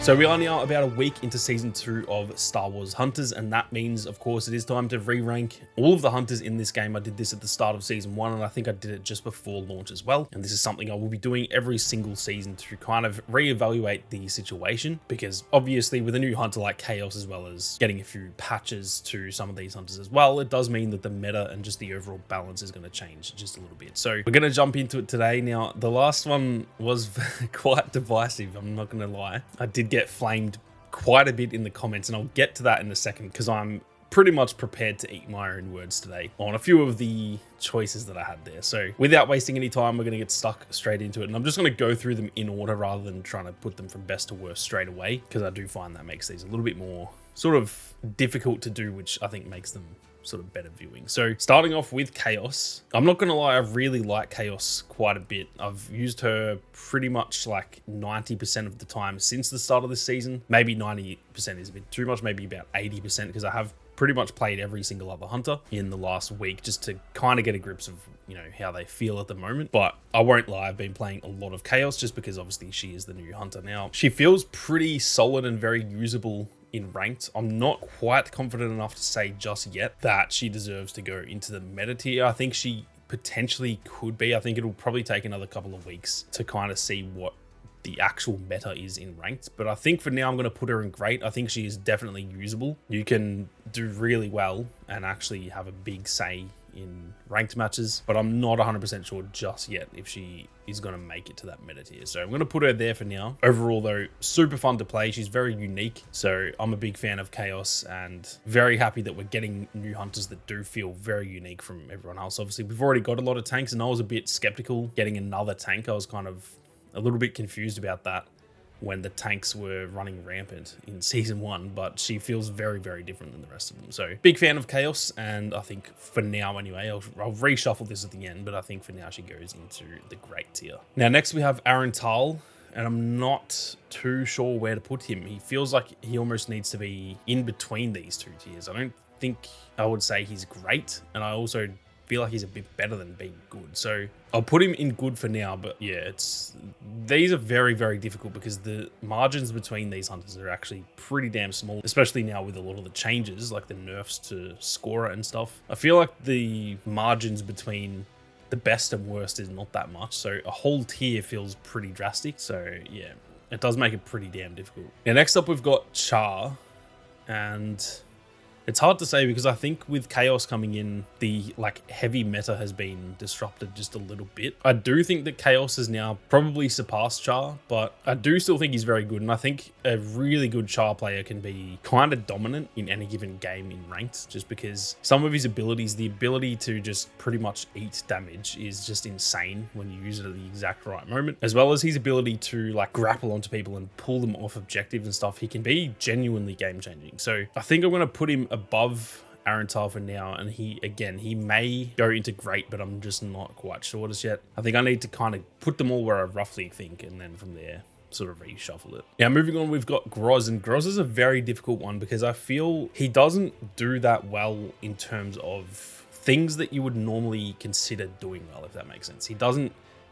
So we are now about a week into season 2 of Star Wars Hunters, and that means, of course, it is time to re-rank all of the hunters in this game. I did this at the start of season 1, and I think I did it just before launch as well. And this is something I will be doing every single season to kind of re-evaluate the situation, because obviously with a new hunter like Chaos, as well as getting a few patches to some of these hunters as well, it does mean that the meta and just the overall balance is going to change just a little bit. So we're going to jump into it today. Now, the last one was quite divisive, I'm not going to lie. I did get flamed quite a bit in the comments, and I'll get to that in a second because I'm pretty much prepared to eat my own words today on a few of the choices that I had there. So without wasting any time, we're going to get stuck straight into it, and I'm just going to go through them in order rather than trying to put them from best to worst straight away, because I do find that makes these a little bit more sort of difficult to do, which I think makes them sort of better viewing. So starting off with Chaos, I'm not gonna lie, I really like Chaos quite a bit. I've used her pretty much like 90% of the time since the start of this season. Maybe 90% is a bit too much, maybe about 80%, because I have pretty much played every single other hunter in the last week just to kind of get a grips of, you know, how they feel at the moment. But I won't lie, I've been playing a lot of Chaos just because obviously she is the new hunter now. She feels pretty solid and very usable in ranked. I'm not quite confident enough to say just yet that she deserves to go into the meta tier. I think she potentially could be. I think it'll probably take another couple of weeks to kind of see what the actual meta is in ranked, but I think for now I'm going to put her in great. I think she is definitely usable. You can do really well and actually have a big say in ranked matches, but I'm not 100% sure just yet if she is going to make it to that meta tier. So I'm going to put her there for now. Overall though, super fun to play. She's very unique. So I'm a big fan of Chaos and very happy that we're getting new hunters that do feel very unique from everyone else. Obviously, we've already got a lot of tanks, and I was a bit skeptical getting another tank. I was kind of a little bit confused about that when the tanks were running rampant in season 1, but she feels very, very different than the rest of them. So big fan of Chaos, and I think for now anyway, I'll reshuffle this at the end, but I think for now she goes into the great tier. Now next we have Aran, and I'm not too sure where to put him. He feels like he almost needs to be in between these two tiers. I don't think I would say he's great, and I also feel like he's a bit better than being good. So I'll put him in good for now, but yeah, these are very, very difficult because the margins between these hunters are actually pretty damn small, especially now with a lot of the changes, like the nerfs to Scorer and stuff. I feel like the margins between the best and worst is not that much, so a whole tier feels pretty drastic. So yeah, it does make it pretty damn difficult. Now next up we've got Charr, and it's hard to say because I think with Chaos coming in, the like heavy meta has been disrupted just a little bit. I do think that Chaos has now probably surpassed Charr, but I do still think he's very good. And I think a really good Charr player can be kind of dominant in any given game in ranked, just because some of his abilities, the ability to just pretty much eat damage is just insane when you use it at the exact right moment, as well as his ability to like grapple onto people and pull them off objectives and stuff. He can be genuinely game changing. So I think I'm going to put him above Aran for now, and he may go into great, but I'm just not quite sure just yet. I think I need to kind of put them all where I roughly think, and then from there sort of reshuffle it. Now moving on, we've got Groz, and Groz is a very difficult one because I feel he doesn't do that well in terms of things that you would normally consider doing well, if that makes sense.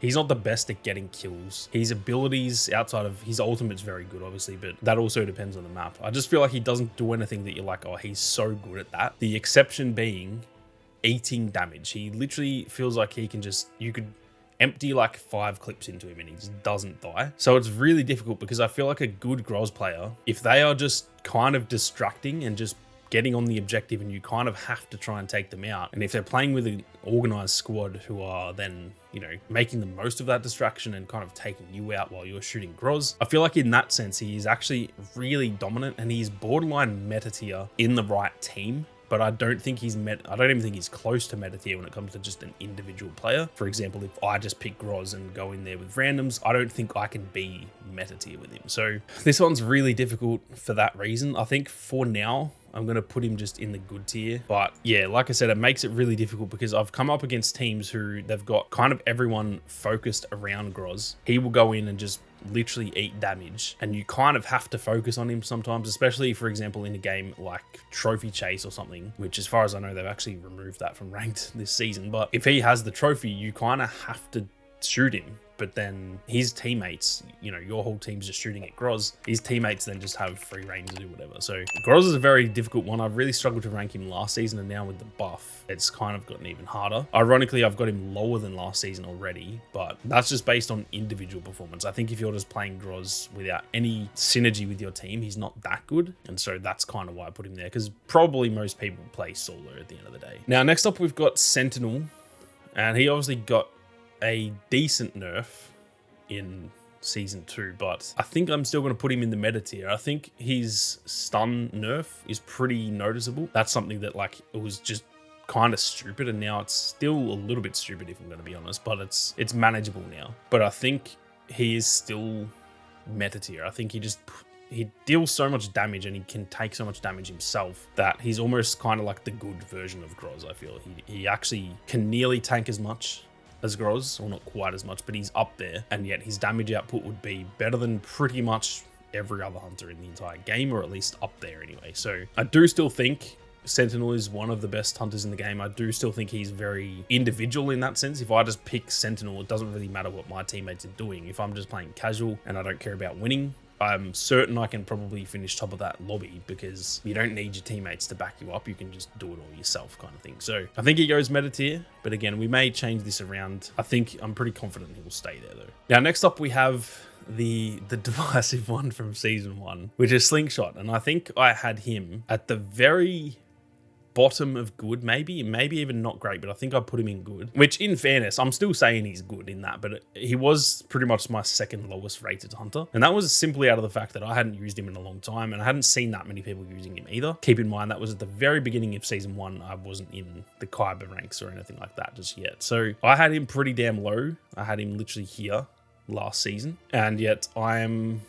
He's not the best at getting kills. His abilities outside of his ultimate's very good, obviously, but that also depends on the map. I just feel like he doesn't do anything that you're like, oh, he's so good at that. The exception being eating damage. He literally feels like he can just, you could empty like 5 clips into him and he just doesn't die. So it's really difficult because I feel like a good Groz player, if they are just kind of distracting and just getting on the objective and you kind of have to try and take them out, and if they're playing with an organized squad who are then, you know, making the most of that distraction and kind of taking you out while you're shooting Groz, I feel like in that sense he is actually really dominant, and he's borderline meta tier in the right team. But I don't think he's I don't even think he's close to meta tier when it comes to just an individual player. For example, if I just pick Groz and go in there with randoms, I don't think I can be meta tier with him. So this one's really difficult for that reason. I think for now, I'm going to put him just in the good tier. But yeah, like I said, it makes it really difficult because I've come up against teams who they've got kind of everyone focused around Groz. He will go in and just literally eat damage, and you kind of have to focus on him sometimes, especially for example in a game like Trophy Chase or something, which as far as I know they've actually removed that from ranked this season. But if he has the trophy, you kind of have to shoot him, but then his teammates, you know, your whole team's just shooting at Groz. His teammates then just have free reign to do whatever. So Groz is a very difficult one. I've really struggled to rank him last season, and now with the buff, it's kind of gotten even harder. Ironically, I've got him lower than last season already, but that's just based on individual performance. I think if you're just playing Groz without any synergy with your team, he's not that good. And so that's kind of why I put him there, because probably most people play solo at the end of the day. Now, next up, we've got Sentinel, and he obviously got a decent nerf in season 2, but I think I'm still going to put him in the meta tier. I think his stun nerf is pretty noticeable. That's something that, like, it was just kind of stupid, and now it's still a little bit stupid if I'm going to be honest, but it's manageable now. But I think he is still meta tier. I think he deals so much damage, and he can take so much damage himself that he's almost kind of like the good version of Groz. I feel he actually can nearly tank as much as Groz, or not quite as much, but he's up there, and yet his damage output would be better than pretty much every other hunter in the entire game, or at least up there anyway. So I do still think Sentinel is one of the best hunters in the game. I do still think he's very individual in that sense. If I just pick Sentinel, it doesn't really matter what my teammates are doing. If I'm just playing casual and I don't care about winning, I'm certain I can probably finish top of that lobby, because you don't need your teammates to back you up. You can just do it all yourself, kind of thing. So I think he goes meta tier, but again, we may change this around. I'm pretty confident he will stay there though. Now, next up, we have the divisive one from season 1, which is Slingshot. And I think I had him at the very bottom of good, maybe even not great, but I think I put him in good, which in fairness, I'm still saying he's good in that, but he was pretty much my second lowest rated hunter. And that was simply out of the fact that I hadn't used him in a long time, and I hadn't seen that many people using him either. Keep in mind, that was at the very beginning of season 1. I wasn't in the Kyber ranks or anything like that just yet. So I had him pretty damn low. I had him literally here last season, and yet I am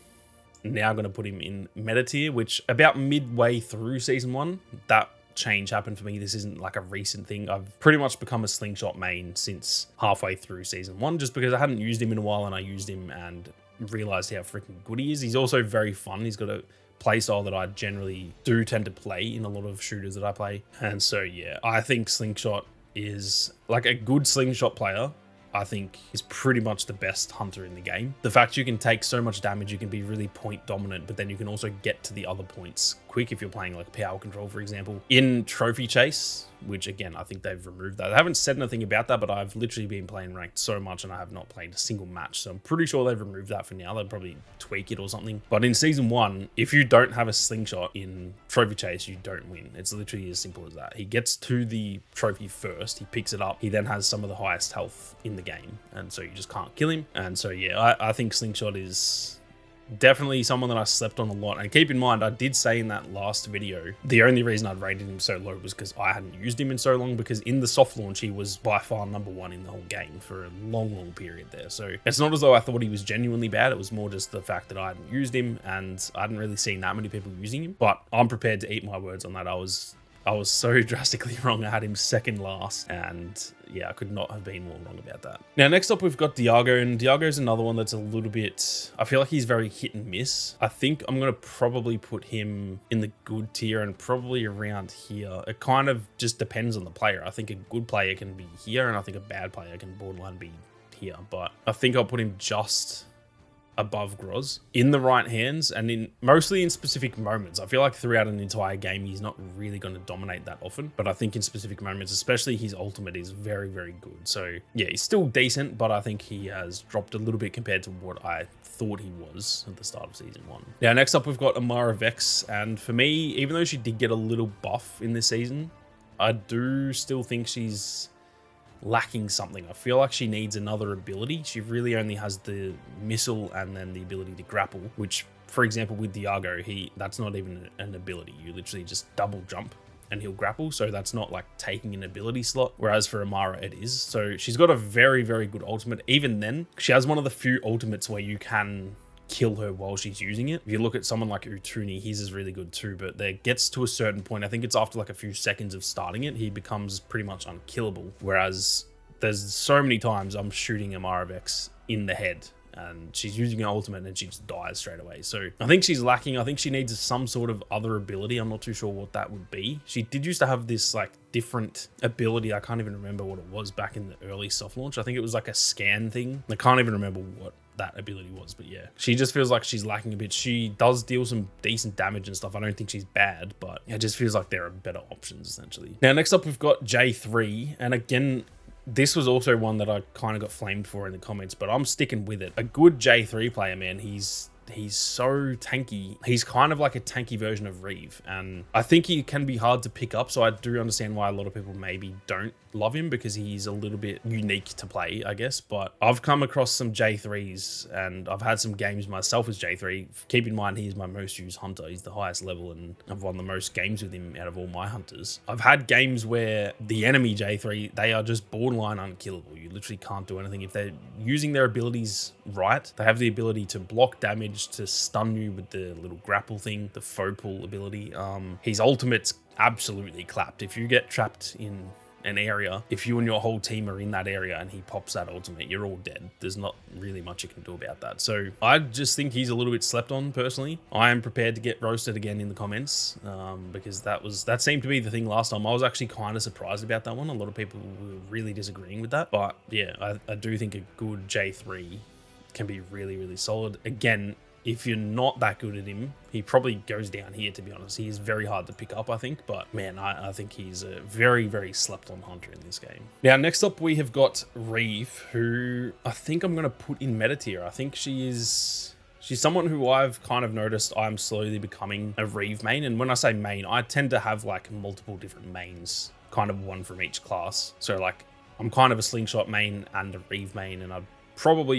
now going to put him in meta tier, which about midway through season 1, that change happened for me. This isn't like a recent thing. I've pretty much become a Slingshot main since halfway through season 1, just because I hadn't used him in a while, and I used him and realized how freaking good he is. He's also very fun. He's got a playstyle that I generally do tend to play in a lot of shooters that I play. And so yeah, I think Slingshot is like a good Slingshot player. I think is pretty much the best hunter in the game. The fact you can take so much damage, you can be really point dominant, but then you can also get to the other points quick if you're playing like power control, for example. In Trophy Chase, which again, I think they've removed that. I haven't said anything about that, but I've literally been playing ranked so much and I have not played a single match. So I'm pretty sure they've removed that for now. They'll probably tweak it or something. But in season 1, if you don't have a Slingshot in Trophy Chase, you don't win. It's literally as simple as that. He gets to the trophy first, he picks it up, he then has some of the highest health in the game, and so you just can't kill him. And so yeah, I think Slingshot is definitely someone that I slept on a lot. And keep in mind, I did say in that last video, the only reason I'd rated him so low was because I hadn't used him in so long, because in the soft launch, he was by far #1 in the whole game for a long period there. So it's not as though I thought he was genuinely bad. It was more just the fact that I hadn't used him and I hadn't really seen that many people using him. But I'm prepared to eat my words on that. I was so drastically wrong. I had him second last, and yeah, I could not have been more wrong about that. Now, next up, we've got Diago, and Diago's another one that's a little bit, I feel like he's very hit and miss. I think I'm going to probably put him in the good tier and probably around here. It kind of just depends on the player. I think a good player can be here, and I think a bad player can borderline be here, but I think I'll put him just above Groz in the right hands, and mostly in specific moments. I feel like throughout an entire game, he's not really going to dominate that often, but I think in specific moments, especially his ultimate is very good. So yeah, he's still decent, but I think he has dropped a little bit compared to what I thought he was at the start of season 1. Now, next up, we've got Amara Vex, and for me, even though she did get a little buff in this season, I do still think she's lacking something. I feel like she needs another ability. She really only has the missile and then the ability to grapple, which, for example, with Diago, that's not even an ability. You literally just double jump and he'll grapple, so that's not like taking an ability slot, whereas for Amara it is. So she's got a very good ultimate. Even then, she has one of the few ultimates where you can kill her while she's using it. If you look at someone like Utuni, his is really good too, but there gets to a certain point, I think it's after like a few seconds of starting it, he becomes pretty much unkillable. Whereas there's so many times I'm shooting Amara Vex in the head and she's using her ultimate and she just dies straight away. So I think she's lacking. I think she needs some sort of other ability. I'm not too sure what that would be. She did used to have this like different ability. I can't even remember what it was back in the early soft launch. I think it was like a scan thing. I can't even remember what that ability was, but yeah, she just feels like she's lacking a bit. She does deal some decent damage and stuff. I don't think she's bad, but it just feels like there are better options essentially. Now next up we've got J3, and again, this was also one that I kind of got flamed for in the comments, but I'm sticking with it. A good J3 player, man, he's so tanky. He's kind of like a tanky version of Reeve, and I think he can be hard to pick up, so I do understand why a lot of people maybe don't love him, because he's a little bit unique to play, I guess. But I've come across some J3s and I've had some games myself as J3. Keep in mind, he's my most used hunter. He's the highest level and I've won the most games with him out of all my hunters. I've had games where the enemy J3, they are just borderline unkillable. You literally can't do anything. If they're using their abilities right, they have the ability to block damage, to stun you with the little grapple thing, the faux pull ability. His ultimate's absolutely clapped. If you get trapped in an area, if you and your whole team are in that area and he pops that ultimate, you're all dead. There's not really much you can do about that. So I just think he's a little bit slept on personally. I am prepared to get roasted again in the comments, because that seemed to be the thing last time. I was actually kind of surprised about that one. A lot of people were really disagreeing with that, but yeah, I do think a good J3 can be really, really solid. Again, if you're not that good at him, he probably goes down here, to be honest. He is very hard to pick up, I think. But man, I think he's a very, very slept on hunter in this game. Now, next up, we have got Reeve, who I think I'm going to put in meta tier. I think she's someone who I've kind of noticed I'm slowly becoming a Reeve main. And when I say main, I tend to have like multiple different mains, kind of one from each class. So like I'm kind of a Slingshot main and a Reeve main, and I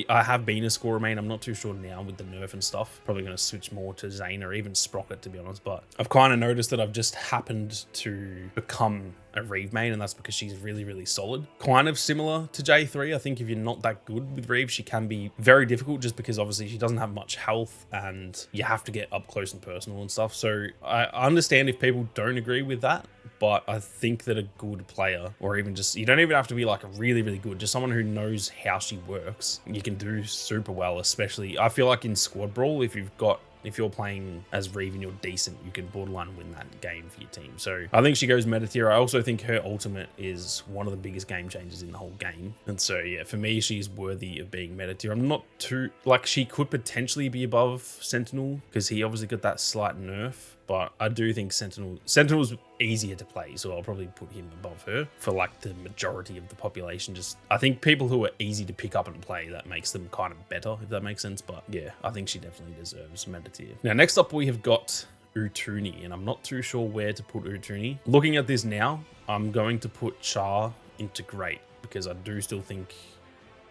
have been a scorer main. I'm not too sure now with the nerf and stuff. Probably going to switch more to Zaina or even Sprocket, to be honest. But I've kind of noticed that I've just happened to become a Reeve main, and that's because she's really, really solid. Kind of similar to J3. I think if you're not that good with Reeve, she can be very difficult, just because obviously she doesn't have much health and you have to get up close and personal and stuff. So I understand if people don't agree with that, but I think that a good player, or even just, you don't even have to be like a really, really good, just someone who knows how she works, you can do super well. Especially, I feel like in squad brawl, if you're playing as Reeve and you're decent, you can borderline win that game for your team. So I think she goes meta tier. I also think her ultimate is one of the biggest game changers in the whole game. And so yeah, for me, she's worthy of being meta tier. I'm not too, like, she could potentially be above Sentinel because he obviously got that slight nerf. But I do think Sentinel's easier to play, so I'll probably put him above her for like the majority of the population. Just, I think people who are easy to pick up and play, that makes them kind of better, if that makes sense. But yeah, I think she definitely deserves meta tier. Now, next up we have got Utuni, and I'm not too sure where to put Utuni. Looking at this now, I'm going to put Charr into great, because I do still think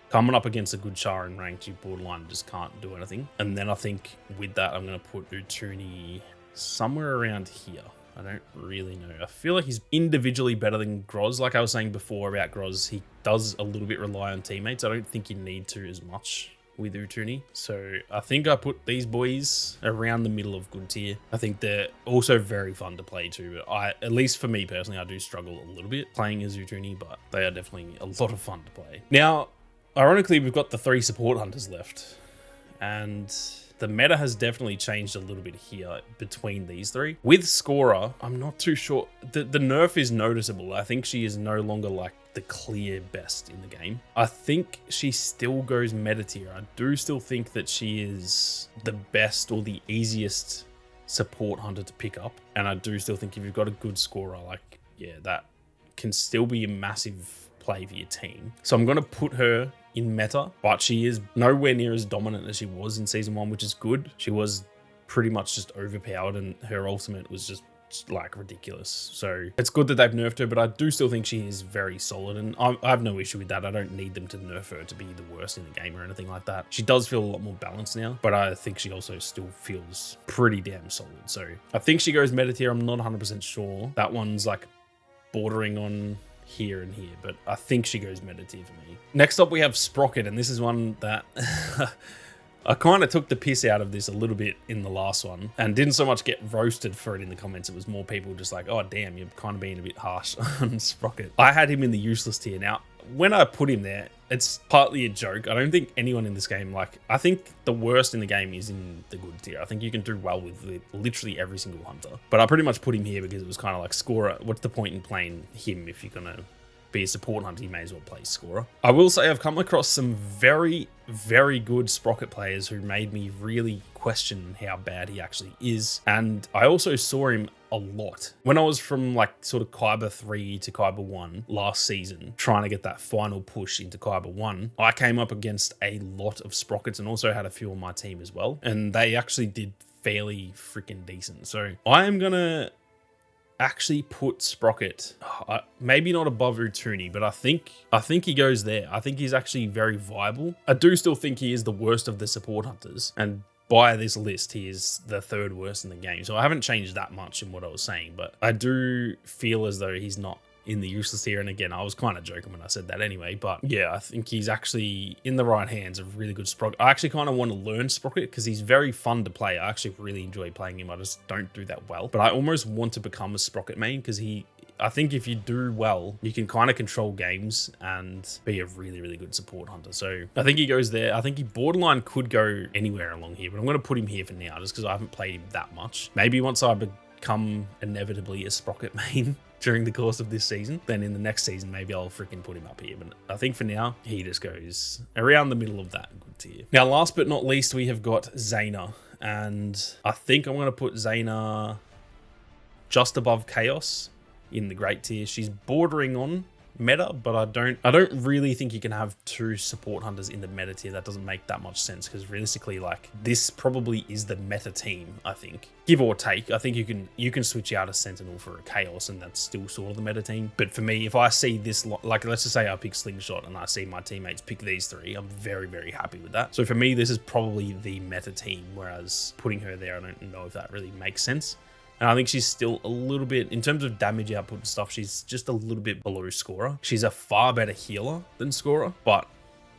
coming up against a good Charr in ranked, you borderline just can't do anything. And then I think with that, I'm going to put Utuni somewhere around here. I don't really know. I feel like he's individually better than Groz. Like I was saying before about Groz, he does a little bit rely on teammates. I don't think you need to as much with Utuni. So I think I put these boys around the middle of good tier. I think they're also very fun to play too. But at least for me personally, I do struggle a little bit playing as Utuni, but they are definitely a lot of fun to play. Now, ironically, we've got the 3 support hunters left, and the meta has definitely changed a little bit here between these 3. With Scorer, I'm not too sure. The nerf is noticeable. I think she is no longer like the clear best in the game. I think she still goes meta tier. I do still think that she is the best or the easiest support hunter to pick up. And I do still think if you've got a good scorer, like, yeah, that can still be a massive play for your team. So I'm going to put her in meta, but she is nowhere near as dominant as she was in season 1, which is good. She was pretty much just overpowered, and her ultimate was just like ridiculous. So it's good that they've nerfed her, but I do still think she is very solid, and I have no issue with that. I don't need them to nerf her to be the worst in the game or anything like that. She does feel a lot more balanced now, but I think she also still feels pretty damn solid. So I think she goes meta tier. I'm not 100% sure. That one's like bordering on here and here, but I think she goes meta tier for me. Next up, we have Sprocket, and this is one that I kind of took the piss out of this a little bit in the last one and didn't so much get roasted for it in the comments. It was more people just like, oh damn, you're kind of being a bit harsh on Sprocket. I had him in the useless tier. Now, when I put him there, it's partly a joke. I don't think anyone in this game, like, I think the worst in the game is in the good tier. I think you can do well with literally every single hunter. But I pretty much put him here because it was kind of like scorer. What's the point in playing him if you're going to be a support hunter? You may as well play scorer. I will say I've come across some very, very good Sprocket players who made me really question how bad he actually is. And I also saw him a lot when I was from like sort of Kyber 3 to Kyber 1 last season, trying to get that final push into Kyber 1. I came up against a lot of Sprockets and also had a few on my team as well. And they actually did fairly freaking decent. So I am going to actually put Sprocket, maybe not above Utuni, but I think he goes there. I think he's actually very viable. I do still think he is the worst of the support hunters, and by this list, he is the third worst in the game. So I haven't changed that much in what I was saying, but I do feel as though he's not in the useless tier. And again, I was kind of joking when I said that anyway, but yeah, I think he's actually in the right hands of really good Sprocket. I actually kind of want to learn Sprocket because he's very fun to play. I actually really enjoy playing him. I just don't do that well, but I almost want to become a Sprocket main because I think if you do well, you can kind of control games and be a really, really good support hunter. So I think he goes there. I think he borderline could go anywhere along here, but I'm going to put him here for now just because I haven't played him that much. Maybe once I become inevitably a Sprocket main during the course of this season, then in the next season, maybe I'll freaking put him up here. But I think for now, he just goes around the middle of that good tier. Now, last but not least, we have got Zaina. And I think I'm going to put Zaina just above Chaos in the great tier. She's bordering on meta, but I don't really think you can have two support hunters in the meta tier. That doesn't make that much sense because realistically, like, this probably is the meta team, I think, give or take. I think you can switch out a Sentinel for a Chaos and that's still sort of the meta team. But for me, if I see this, like, let's just say I pick Slingshot and I see my teammates pick these three, I'm very, very happy with that. So for me, this is probably the meta team, whereas putting her there, I don't know if that really makes sense. And I think she's still a little bit, in terms of damage output and stuff, she's just a little bit below Scorer. She's a far better healer than Scorer, but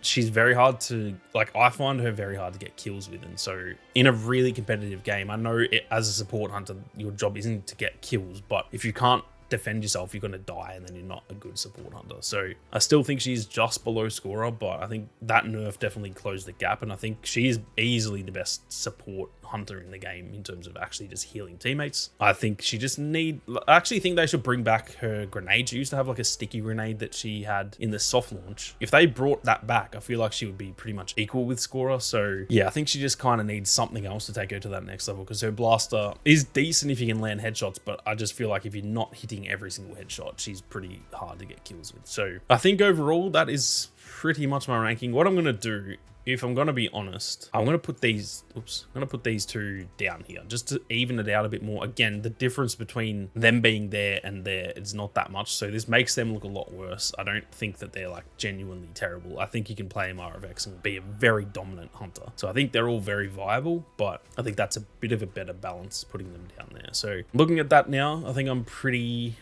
she's very hard to, like, I find her very hard to get kills with. And so in a really competitive game, I know as a support hunter, your job isn't to get kills, but if you can't defend yourself, you're going to die and then you're not a good support hunter. So I still think she's just below Scorer, but I think that nerf definitely closed the gap, and I think she is easily the best support hunter in the game in terms of actually just healing teammates. I think she just I actually think they should bring back her grenade. She used to have like a sticky grenade that she had in the soft launch. If they brought that back, I feel like she would be pretty much equal with Scorer. So yeah, I think she just kind of needs something else to take her to that next level, because her blaster is decent if you can land headshots, but I just feel like if you're not hitting every single headshot, she's pretty hard to get kills with. So I think overall that is pretty much my ranking. What I'm going to do, if I'm going to be honest, I'm going to put these, I'm going to put these two down here just to even it out a bit more. Again, the difference between them being there and there is not that much, so this makes them look a lot worse. I don't think that they're like genuinely terrible. I think you can play Amara Vex and be a very dominant hunter. So I think they're all very viable, but I think that's a bit of a better balance putting them down there. So looking at that now, I think I'm pretty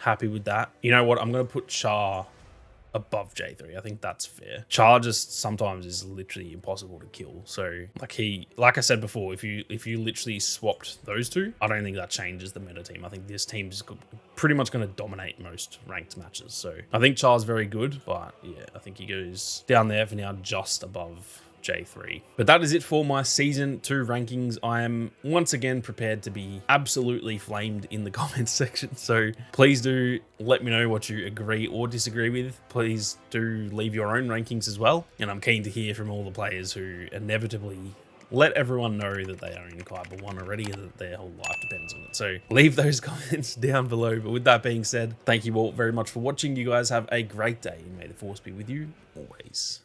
happy with that. You know what? I'm going to put Charr above J3. I think that's fair. Charr just sometimes is literally impossible to kill. So like I said before, if you literally swapped those two, I don't think that changes the meta team. I think this team's pretty much going to dominate most ranked matches. So I think Charr's very good, but yeah, I think he goes down there for now, just above J3. But that is it for my season 2 rankings. I am once again prepared to be absolutely flamed in the comments section, so please do let me know what you agree or disagree with. Please do leave your own rankings as well, and I'm keen to hear from all the players who inevitably let everyone know that they are in Kyber 1 already and that their whole life depends on it. So leave those comments down below. But with that being said, thank you all very much for watching. You guys have a great day, and may the force be with you always.